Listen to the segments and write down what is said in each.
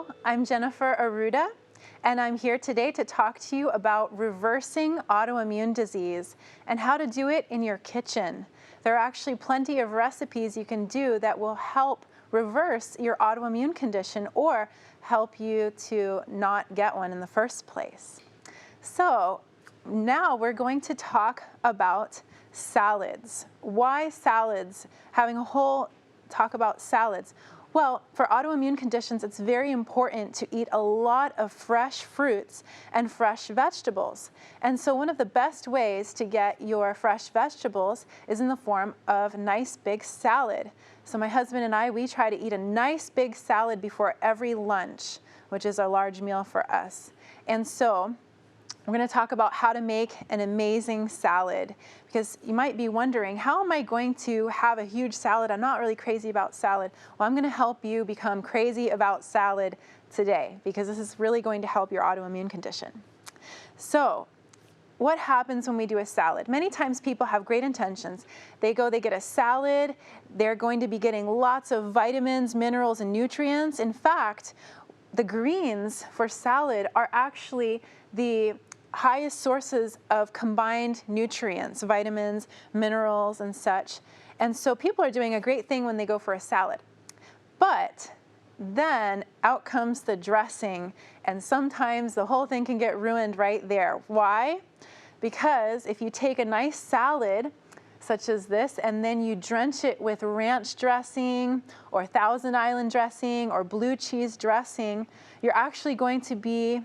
Hello, I'm Jennifer Arruda, and I'm here today to talk to you about reversing autoimmune disease and how to do it in your kitchen. There are actually plenty of recipes you can do that will help reverse your autoimmune condition or help you to not get one in the first place. So now we're going to talk about salads. Why salads? Having a whole talk about salads. Well, for autoimmune conditions, it's very important to eat a lot of fresh fruits and fresh vegetables. And so one of the best ways to get your fresh vegetables is in the form of a nice big salad. So my husband and I, we try to eat a nice big salad before every lunch, which is a large meal for us. And so we're going to talk about how to make an amazing salad, because you might be wondering, how am I going to have a huge salad? I'm not really crazy about salad. Well, I'm going to help you become crazy about salad today, because this is really going to help your autoimmune condition. So what happens when we do a salad? Many times people have great intentions. They get a salad. They're going to be getting lots of vitamins, minerals, and nutrients. In fact, the greens for salad are actually the highest sources of combined nutrients, vitamins, minerals, and such. And so people are doing a great thing when they go for a salad. But then out comes the dressing, and sometimes the whole thing can get ruined right there. Why? Because if you take a nice salad such as this, and then you drench it with ranch dressing or Thousand Island dressing or blue cheese dressing, you're actually going to be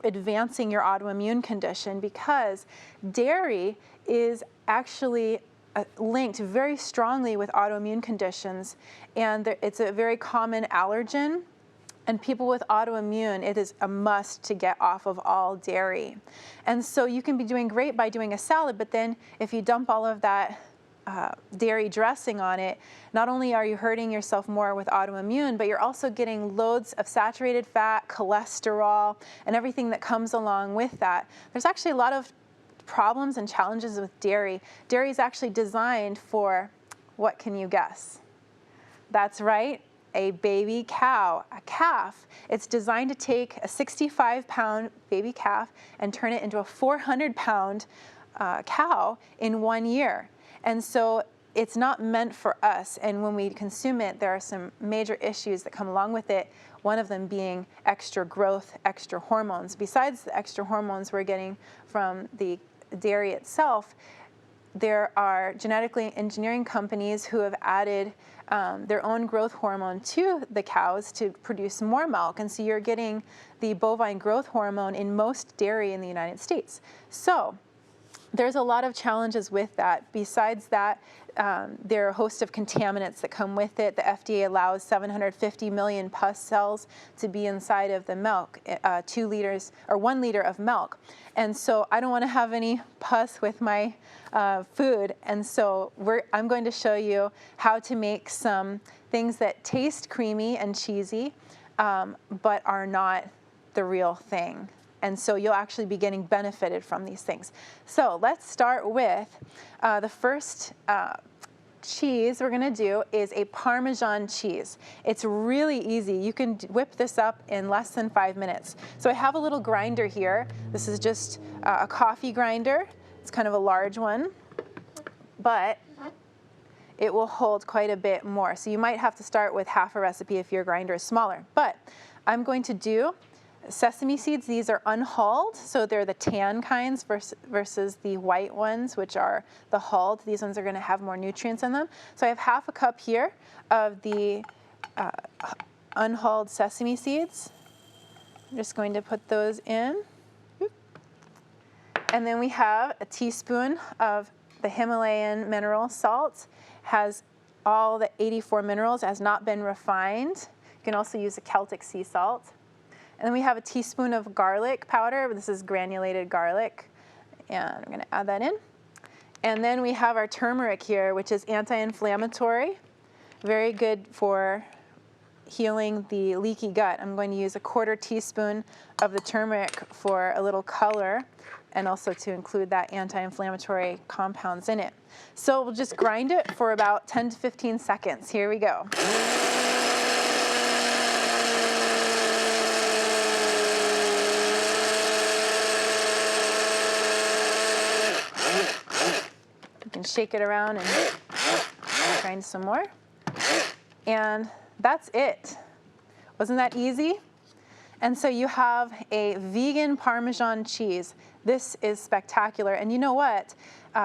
advancing your autoimmune condition, because dairy is actually linked very strongly with autoimmune conditions, and it's a very common allergen. And people with autoimmune, it is a must to get off of all dairy. And so you can be doing great by doing a salad, but then if you dump all of that dairy dressing on it, not only are you hurting yourself more with autoimmune, but you're also getting loads of saturated fat, cholesterol, and everything that comes along with that. There's actually a lot of problems and challenges with dairy. Dairy is actually designed for, what can you guess? That's right, a baby cow, a calf. It's designed to take a 65-pound baby calf and turn it into a 400-pound cow in 1 year. And so it's not meant for us. And when we consume it, there are some major issues that come along with it, one of them being extra growth, extra hormones. Besides the extra hormones we're getting from the dairy itself, there are genetically engineering companies who have added their own growth hormone to the cows to produce more milk. And so you're getting the bovine growth hormone in most dairy in the United States. So there's a lot of challenges with that. Besides that, there are a host of contaminants that come with it. The FDA allows 750 million pus cells to be inside of the milk, 2 liters or 1 liter of milk. And so I don't want to have any pus with my food. And so I'm going to show you how to make some things that taste creamy and cheesy, but are not the real thing. And so you'll actually be getting benefited from these things. So let's start with the first cheese we're going to do is a Parmesan cheese. It's really easy. You can whip this up in less than 5 minutes. So I have a little grinder here. This is just a coffee grinder. It's kind of a large one, but it will hold quite a bit more. So you might have to start with half a recipe if your grinder is smaller. But I'm going to do sesame seeds. These are unhulled, so they're the tan kinds versus the white ones, which are the hulled. These ones are going to have more nutrients in them. So I have half a cup here of the unhulled sesame seeds. I'm just going to put those in. And then we have a teaspoon of the Himalayan mineral salt. Has all the 84 minerals, has not been refined. You can also use a Celtic sea salt. And then we have a teaspoon of garlic powder. This is granulated garlic. And I'm going to add that in. And then we have our turmeric here, which is anti-inflammatory. Very good for healing the leaky gut. I'm going to use a 1/4 teaspoon of the turmeric for a little color, and also to include that anti-inflammatory compounds in it. So we'll just grind it for about 10 to 15 seconds. Here we go. shake it around and grind some more. And that's it. Wasn't that easy? And so you have a vegan Parmesan cheese. This is spectacular. And you know what?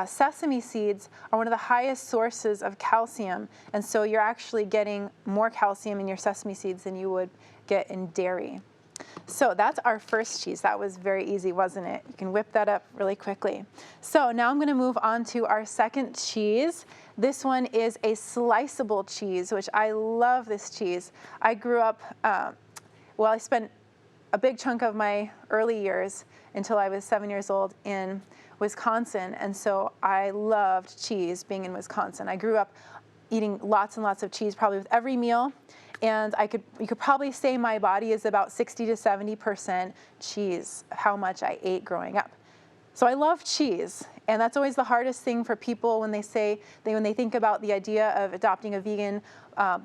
Sesame seeds are one of the highest sources of calcium. And so you're actually getting more calcium in your sesame seeds than you would get in dairy. So that's our first cheese. That was very easy, wasn't it? You can whip that up really quickly. So now I'm going to move on to our second cheese. This one is a sliceable cheese, which I love this cheese. I grew up, I spent a big chunk of my early years until I was 7 years old in Wisconsin, and so I loved cheese being in Wisconsin. I grew up eating lots and lots of cheese, probably with every meal, and you could probably say my body is about 60 to 70% cheese, how much I ate growing up. So I love cheese, and that's always the hardest thing for people when they think about the idea of adopting a vegan,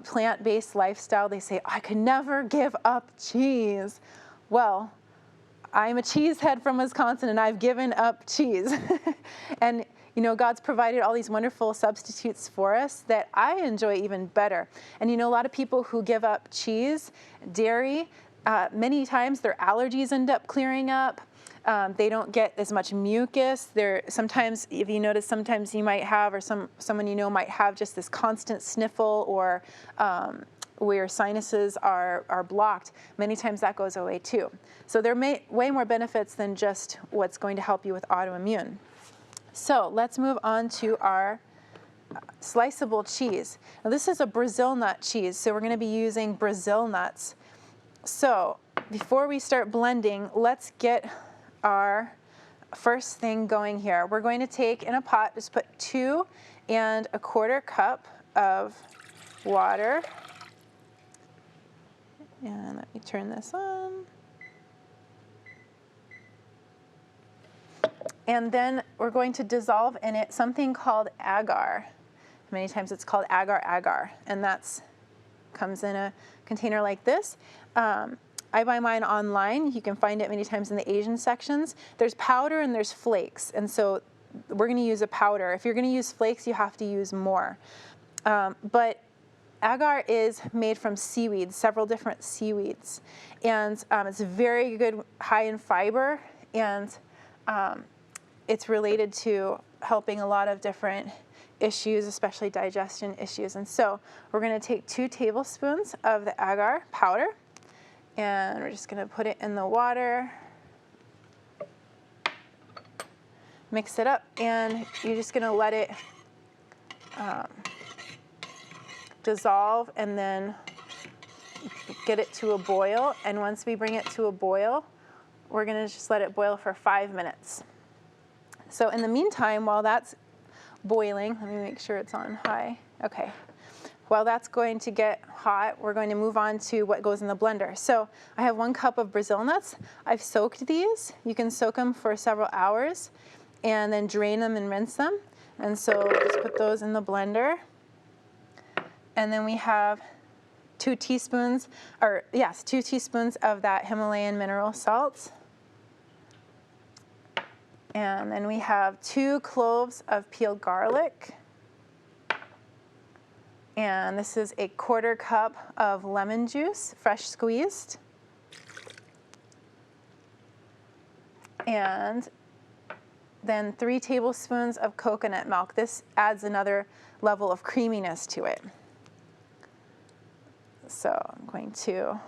plant-based lifestyle. They say, I could never give up cheese. Well, I'm a cheesehead from Wisconsin, and I've given up cheese. And you know, God's provided all these wonderful substitutes for us that I enjoy even better. And you know, a lot of people who give up cheese, dairy, many times their allergies end up clearing up. They don't get as much mucus. Sometimes, if you notice, sometimes you might have, or someone you know might have just this constant sniffle, or where sinuses are blocked. Many times that goes away too. So there are way more benefits than just what's going to help you with autoimmune. So let's move on to our sliceable cheese. Now this is a Brazil nut cheese, so we're going to be using Brazil nuts. So before we start blending, let's get our first thing going here. We're going to take in a pot, just put 2 1/4 cups of water. And let me turn this on. And then we're going to dissolve in it something called agar. Many times it's called agar, and that comes in a container like this. I buy mine online. You can find it many times in the Asian sections. There's powder and there's flakes, and so we're going to use a powder. If you're going to use flakes, you have to use more. But agar is made from seaweeds, several different seaweeds, and it's very good, high in fiber, and it's related to helping a lot of different issues, especially digestion issues. And so we're going to take 2 tablespoons of the agar powder, and we're just going to put it in the water, mix it up, and you're just going to let it dissolve, and then get it to a boil. And once we bring it to a boil, we're going to just let it boil for 5 minutes. So in the meantime, while that's boiling, let me make sure it's on high. Okay. While that's going to get hot, we're going to move on to what goes in the blender. So I have 1 cup of Brazil nuts. I've soaked these. You can soak them for several hours and then drain them and rinse them. And so just put those in the blender. And then we have 2 teaspoons of that Himalayan mineral salt. And then we have 2 cloves of peeled garlic. And this is a 1/4 cup of lemon juice, fresh squeezed. And then 3 tablespoons of coconut milk. This adds another level of creaminess to it. So I'm going to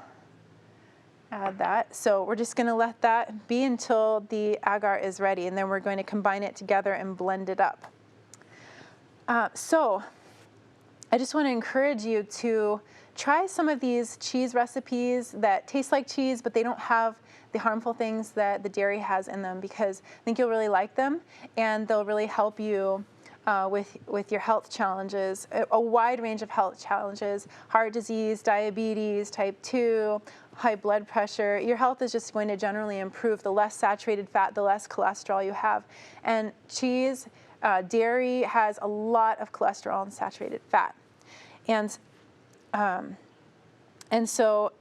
add that. So we're just going to let that be until the agar is ready, and then we're going to combine it together and blend it up. So I just want to encourage you to try some of these cheese recipes that taste like cheese, but they don't have the harmful things that the dairy has in them, because I think you'll really like them, and they'll really help you with your health challenges, a wide range of health challenges: heart disease, diabetes, type 2, high blood pressure. Your health is just going to generally improve the less saturated fat, the less cholesterol you have. And cheese, dairy has a lot of cholesterol and saturated fat. And so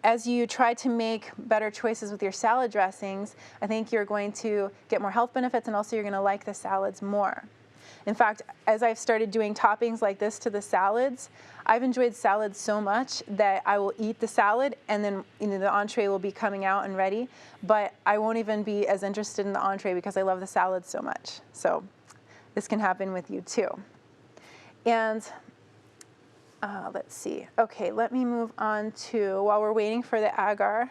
as you try to make better choices with your salad dressings, I think you're going to get more health benefits, and also you're going to like the salads more. In fact, as I've started doing toppings like this to the salads, I've enjoyed salads so much that I will eat the salad and then the entree will be coming out and ready, but I won't even be as interested in the entree because I love the salad so much. So this can happen with you too. And let's see. Okay, let me move on to, while we're waiting for the agar,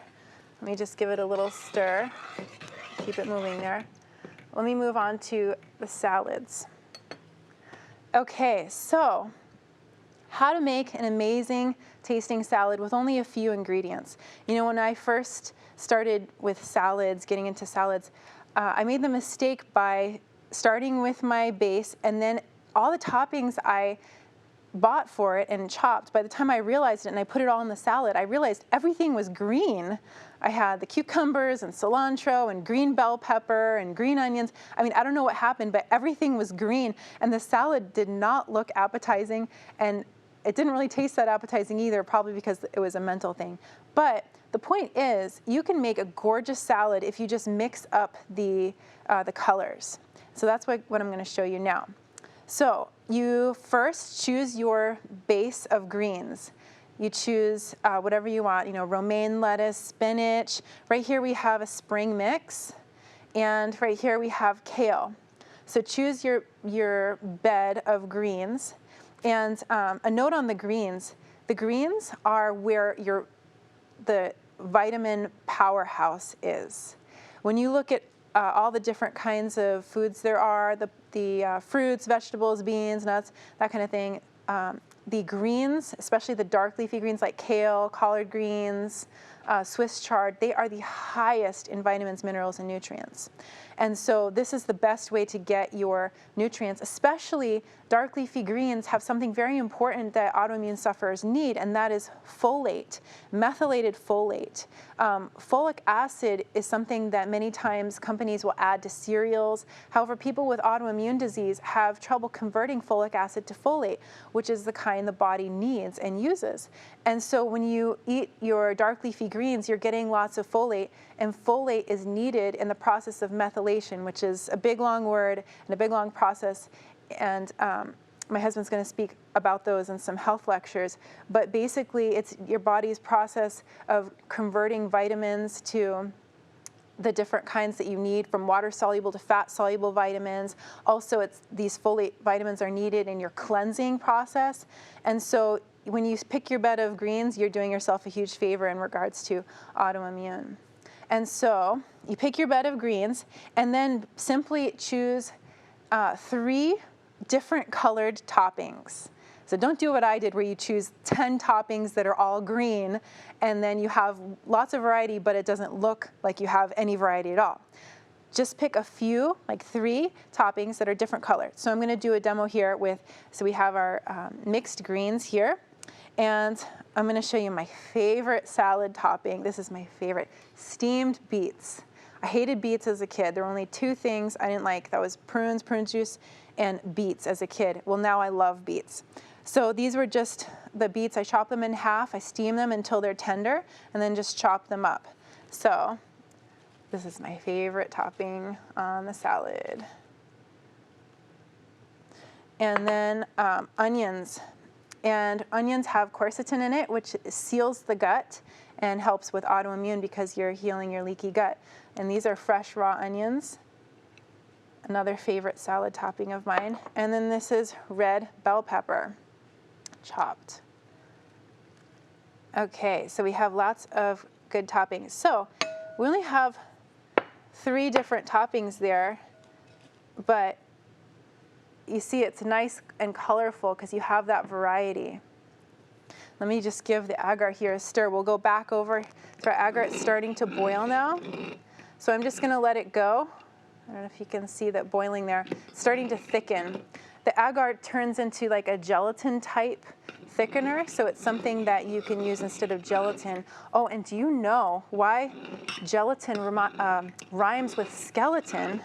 let me just give it a little stir. Keep it moving there. Let me move on to the salads. Okay, so how to make an amazing tasting salad with only a few ingredients. You know, when I first started with salads, getting into salads, I made the mistake by starting with my base and then all the toppings I bought for it and chopped, by the time I realized it and I put it all in the salad, I realized everything was green. I had the cucumbers and cilantro and green bell pepper and green onions. I mean, I don't know what happened, but everything was green and the salad did not look appetizing and it didn't really taste that appetizing either, probably because it was a mental thing. But the point is, you can make a gorgeous salad if you just mix up the colors. So that's what I'm going to show you now. So you first choose your base of greens. You choose whatever you want, you know, romaine lettuce, spinach. Right here we have a spring mix, and right here we have kale. So choose your bed of greens. And a note on the greens are where the vitamin powerhouse is. When you look at all the different kinds of foods there are, the fruits, vegetables, beans, nuts, that kind of thing, the greens, especially the dark leafy greens like kale, collard greens, Swiss chard, they are the highest in vitamins, minerals, and nutrients. And so this is the best way to get your nutrients, especially dark leafy greens have something very important that autoimmune sufferers need, and that is folate, methylated folate. Folic acid is something that many times companies will add to cereals. However, people with autoimmune disease have trouble converting folic acid to folate, which is the kind the body needs and uses. And so when you eat your dark leafy greens, you're getting lots of folate, and folate is needed in the process of methylation, which is a big long word and a big long process. And my husband's going to speak about those in some health lectures. But basically, it's your body's process of converting vitamins to the different kinds that you need, from water-soluble to fat-soluble vitamins. Also, these folate vitamins are needed in your cleansing process. And so when you pick your bed of greens, you're doing yourself a huge favor in regards to autoimmune. And so you pick your bed of greens and then simply choose 3 different colored toppings. So don't do what I did where you choose 10 toppings that are all green and then you have lots of variety, but it doesn't look like you have any variety at all. Just pick a few, like 3 toppings that are different colored. So I'm going to do a demo here so we have our mixed greens here. And I'm going to show you my favorite salad topping. This is my favorite, steamed beets. I hated beets as a kid. There were only 2 things I didn't like. That was prunes, prune juice, and beets as a kid. Well, now I love beets. So these were just the beets. I chop them in half. I steam them until they're tender, and then just chop them up. So this is my favorite topping on the salad. And then onions. And onions have quercetin in it, which seals the gut and helps with autoimmune because you're healing your leaky gut. And these are fresh raw onions, another favorite salad topping of mine. And then this is red bell pepper, chopped. Okay, so we have lots of good toppings. So we only have 3 different toppings there, but you see it's nice and colorful because you have that variety. Let me just give the agar here a stir. We'll go back over to our agar. It's starting to boil now. So I'm just going to let it go. I don't know if you can see that boiling there. It's starting to thicken. The agar turns into like a gelatin type thickener, so it's something that you can use instead of gelatin. Oh, and do you know why gelatin rhymes with skeleton?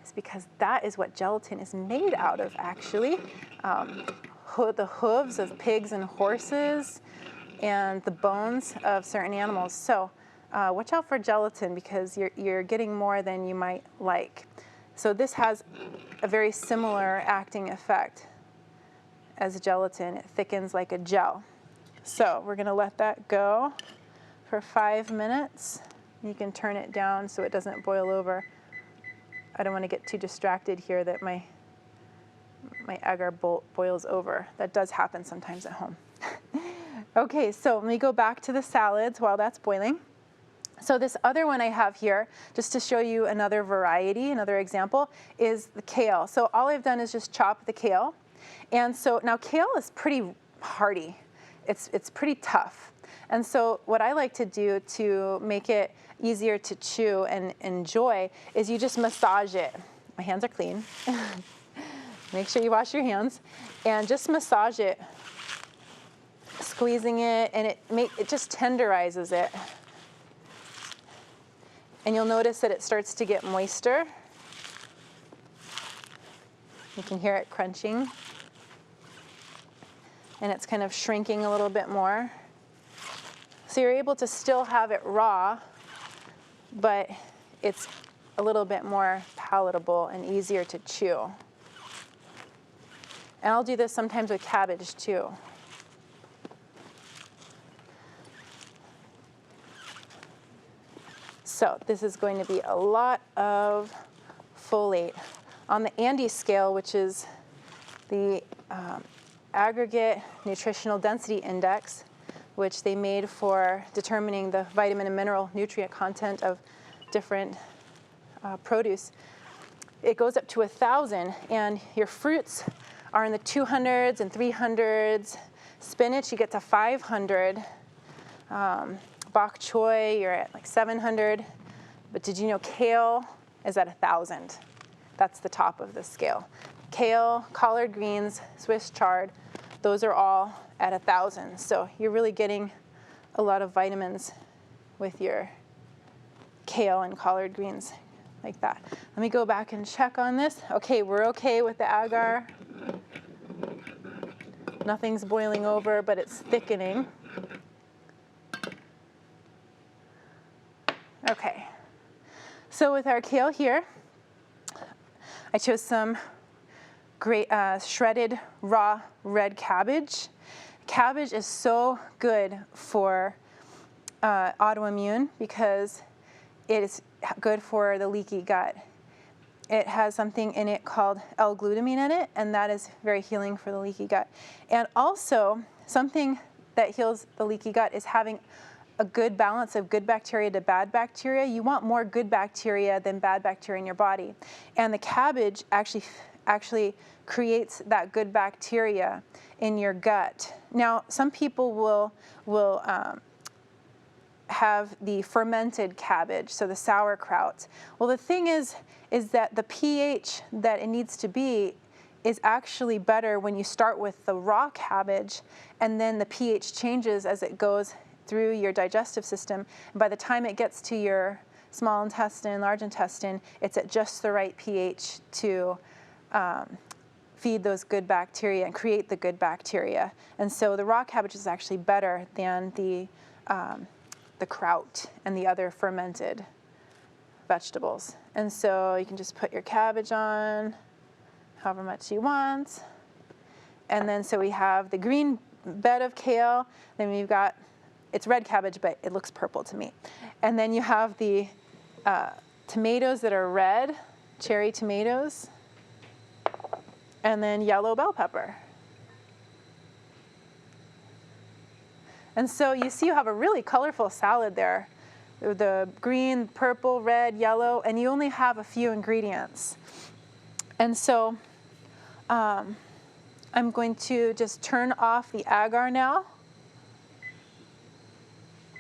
It's because that is what gelatin is made out of, actually. The hooves of pigs and horses and the bones of certain animals. So watch out for gelatin because you're getting more than you might like. So this has a very similar acting effect as gelatin. It thickens like a gel. So we're going to let that go for 5 minutes. You can turn it down so it doesn't boil over. I don't want to get too distracted here that my agar boils over. That does happen sometimes at home. Okay, so let me go back to the salads while that's boiling. So this other one I have here, just to show you another variety, another example, is the kale. So all I've done is just chop the kale. And so now kale is pretty hardy. It's pretty tough. And so what I like to do to make it easier to chew and enjoy is you just massage it. My hands are clean. Make sure you wash your hands. And just massage it, squeezing it, and it just tenderizes it. And you'll notice that it starts to get moister. You can hear it crunching. And it's kind of shrinking a little bit more. So you're able to still have it raw, but it's a little bit more palatable and easier to chew. And I'll do this sometimes with cabbage too. So this is going to be a lot of folate. On the Andy scale, which is the aggregate nutritional density index, which they made for determining the vitamin and mineral nutrient content of different produce, it goes up to 1,000, and your fruits are in the 200s and 300s. Spinach, you get to 500. Bok choy, you're at like 700. But did you know kale is at 1,000? That's the top of the scale. Kale, collard greens, Swiss chard, those are all at 1,000. So you're really getting a lot of vitamins with your kale and collard greens like that. Let me go back and check on this. Okay, we're okay with the agar. Nothing's boiling over, but it's thickening. Okay, so with our kale here, I chose some great shredded raw red cabbage. Cabbage is so good for autoimmune because it is good for the leaky gut. It has something in it called L-glutamine in it, and that is very healing for the leaky gut. And also, something that heals the leaky gut is having a good balance of good bacteria to bad bacteria. You want more good bacteria than bad bacteria in your body. And the cabbage actually creates that good bacteria in your gut. Now, some people will have the fermented cabbage, so the sauerkraut. Well, the thing is that the pH that it needs to be is actually better when you start with the raw cabbage, and then the pH changes as it goes through your digestive system. And by the time it gets to your small intestine, large intestine, it's at just the right pH to feed those good bacteria and create the good bacteria. And so the raw cabbage is actually better than the kraut and the other fermented vegetables. And so you can just put your cabbage on however much you want. And then so we have the green bed of kale. Then we've got, it's red cabbage, but it looks purple to me. And then you have the tomatoes that are red, cherry tomatoes, and then yellow bell pepper. And so you see you have a really colorful salad there. The green, purple, red, yellow, and you only have a few ingredients. And so I'm going to just turn off the agar now.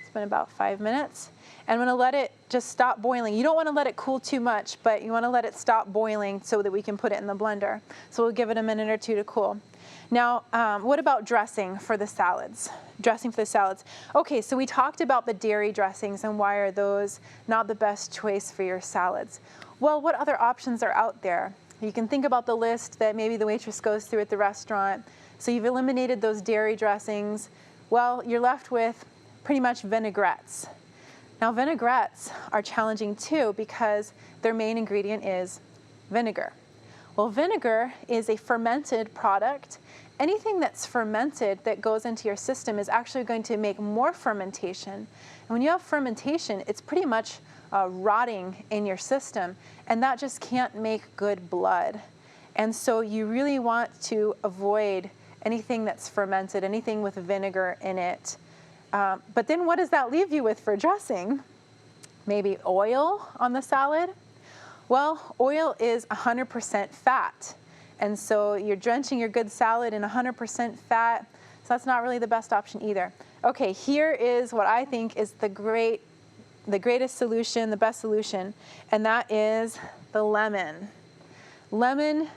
It's been about 5 minutes. And I'm going to let it just stop boiling. You don't want to let it cool too much, but you want to let it stop boiling so that we can put it in the blender. So we'll give it a minute or two to cool. Now, what about dressing for the salads? Dressing for the salads. Okay, so we talked about the dairy dressings and why are those not the best choice for your salads. Well, what other options are out there? You can think about the list that maybe the waitress goes through at the restaurant. So you've eliminated those dairy dressings. Well, you're left with pretty much vinaigrettes. Now, vinaigrettes are challenging too because their main ingredient is Vinegar. Well, vinegar is a fermented product. Anything that's fermented that goes into your system is actually going to make more fermentation. And when you have fermentation, it's pretty much rotting in your system, and that just can't make good blood. And so you really want to avoid anything that's fermented, anything with vinegar in it. But then what does that leave you with for dressing? Maybe oil on the salad? Well, oil is 100% fat. And so you're drenching your good salad in 100% fat, so that's not really the best option either. Okay, here is what I think is the greatest solution, the best solution, and that is the lemon. Lemon,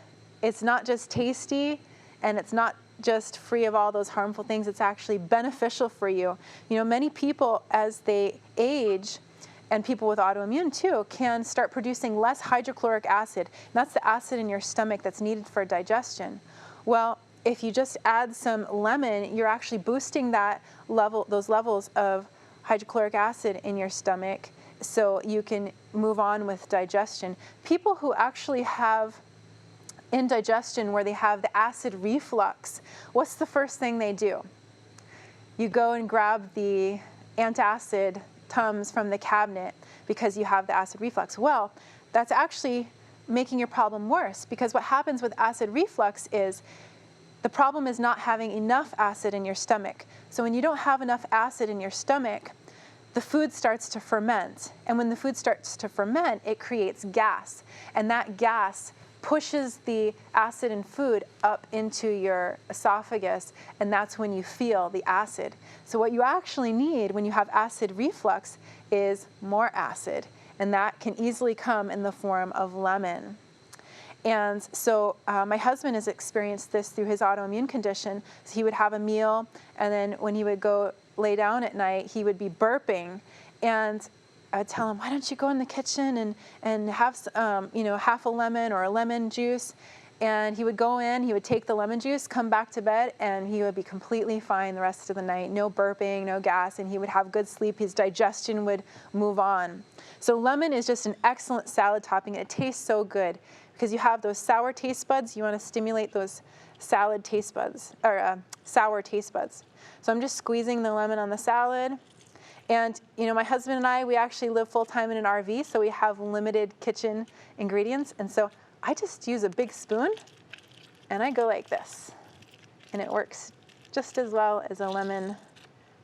it's not just tasty, and it's not just free of all those harmful things, it's actually beneficial for you. You know, many people, as they age, and people with autoimmune too, can start producing less hydrochloric acid. And that's the acid in your stomach that's needed for digestion. Well, if you just add some lemon, you're actually boosting those levels of hydrochloric acid in your stomach so you can move on with digestion. People who actually have indigestion where they have the acid reflux, what's the first thing they do? You go and grab the antacid Tums from the cabinet because you have the acid reflux. Well, that's actually making your problem worse, because what happens with acid reflux is the problem is not having enough acid in your stomach. So when you don't have enough acid in your stomach, the food starts to ferment. And when the food starts to ferment, it creates gas. And that gas pushes the acid in food up into your esophagus, and that's when you feel the acid. So what you actually need when you have acid reflux is more acid, and that can easily come in the form of lemon. And so my husband has experienced this through his autoimmune condition. So he would have a meal, and then when he would go lay down at night, he would be burping, and I would tell him, why don't you go in the kitchen and have half a lemon or a lemon juice? And he would go in, he would take the lemon juice, come back to bed, and he would be completely fine the rest of the night. No burping, no gas, and he would have good sleep. His digestion would move on. So lemon is just an excellent salad topping. It tastes so good because you have those sour taste buds. You want to stimulate those salad taste buds, or sour taste buds. So I'm just squeezing the lemon on the salad. And, you know, my husband and I, we actually live full-time in an RV, so we have limited kitchen ingredients. And so I just use a big spoon, and I go like this. And it works just as well as a lemon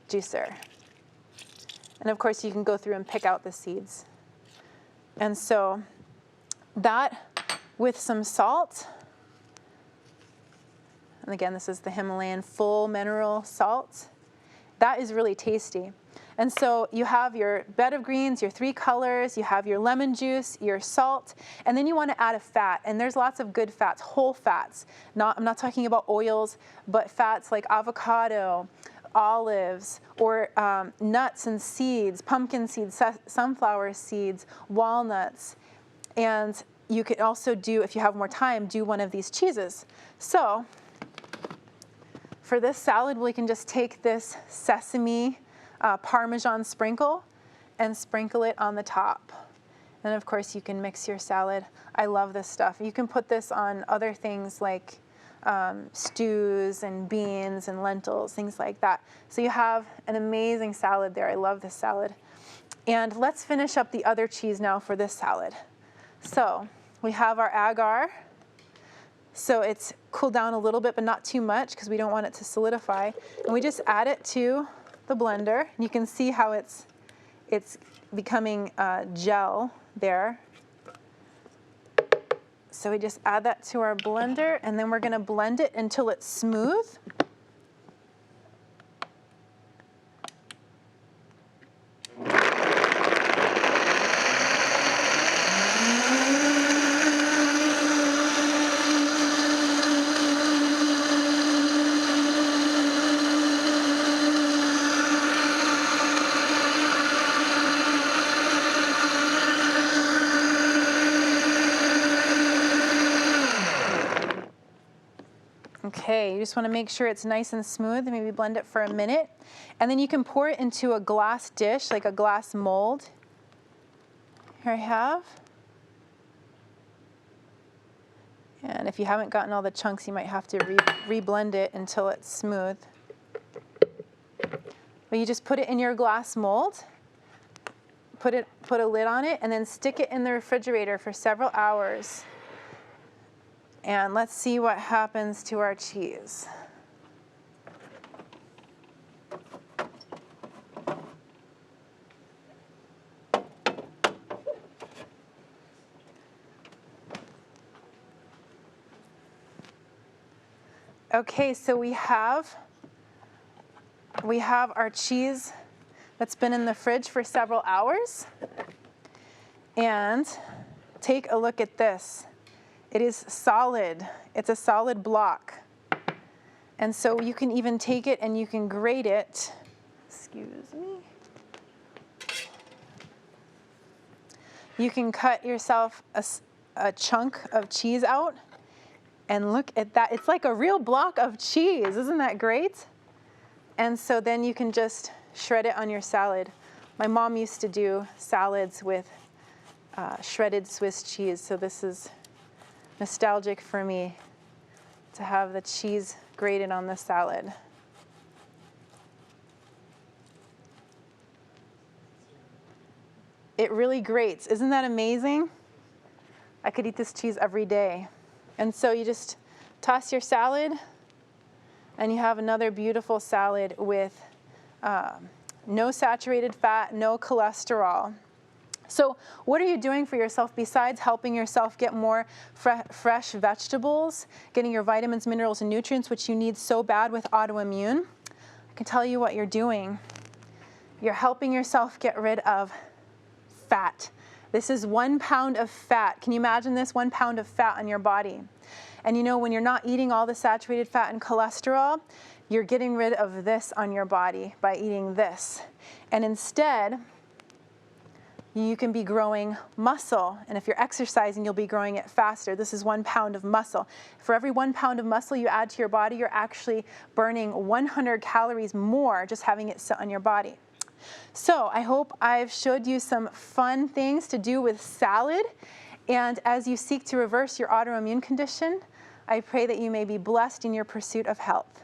juicer. And, of course, you can go through and pick out the seeds. And so that with some salt, and again, this is the Himalayan full mineral salt, that is really tasty. And so you have your bed of greens, your 3 colors, you have your lemon juice, your salt, and then you want to add a fat. And there's lots of good fats, whole fats. I'm not talking about oils, but fats like avocado, olives, or nuts and seeds, pumpkin seeds, sunflower seeds, walnuts. And you can also do, if you have more time, do one of these cheeses. So for this salad, we can just take this sesame Parmesan sprinkle and sprinkle it on the top. And of course you can mix your salad. I love this stuff. You can put this on other things like stews and beans and lentils, things like that. So you have an amazing salad there. I love this salad. And let's finish up the other cheese now for this salad. So we have our agar. So it's cooled down a little bit, but not too much because we don't want it to solidify. And we just add it to the blender. You can see how it's becoming gel there. So we just add that to our blender, and then we're going to blend it until it's smooth. Okay, you just want to make sure it's nice and smooth, and maybe blend it for a minute. And then you can pour it into a glass dish, like a glass mold. Here I have. And if you haven't gotten all the chunks, you might have to re-blend it until it's smooth. But you just put it in your glass mold, put a lid on it, and then stick it in the refrigerator for several hours. And let's see what happens to our cheese. Okay, so we have our cheese that's been in the fridge for several hours. And take a look at this. It is solid. It's a solid block. And so you can even take it and you can grate it. Excuse me. You can cut yourself a chunk of cheese out. And look at that. It's like a real block of cheese. Isn't that great? And so then you can just shred it on your salad. My mom used to do salads with shredded Swiss cheese, so this is nostalgic for me to have the cheese grated on the salad. It really grates. Isn't that amazing? I could eat this cheese every day. And so you just toss your salad, and you have another beautiful salad with no saturated fat, no cholesterol. So what are you doing for yourself besides helping yourself get more fresh vegetables, getting your vitamins, minerals, and nutrients, which you need so bad with autoimmune? I can tell you what you're doing. You're helping yourself get rid of fat. This is 1 pound of fat. Can you imagine this? 1 pound of fat on your body. And you know, when you're not eating all the saturated fat and cholesterol, you're getting rid of this on your body by eating this. And instead, you can be growing muscle. And if you're exercising, you'll be growing it faster. This is 1 pound of muscle. For every 1 pound of muscle you add to your body, you're actually burning 100 calories more just having it sit on your body. So I hope I've showed you some fun things to do with salad. And as you seek to reverse your autoimmune condition, I pray that you may be blessed in your pursuit of health.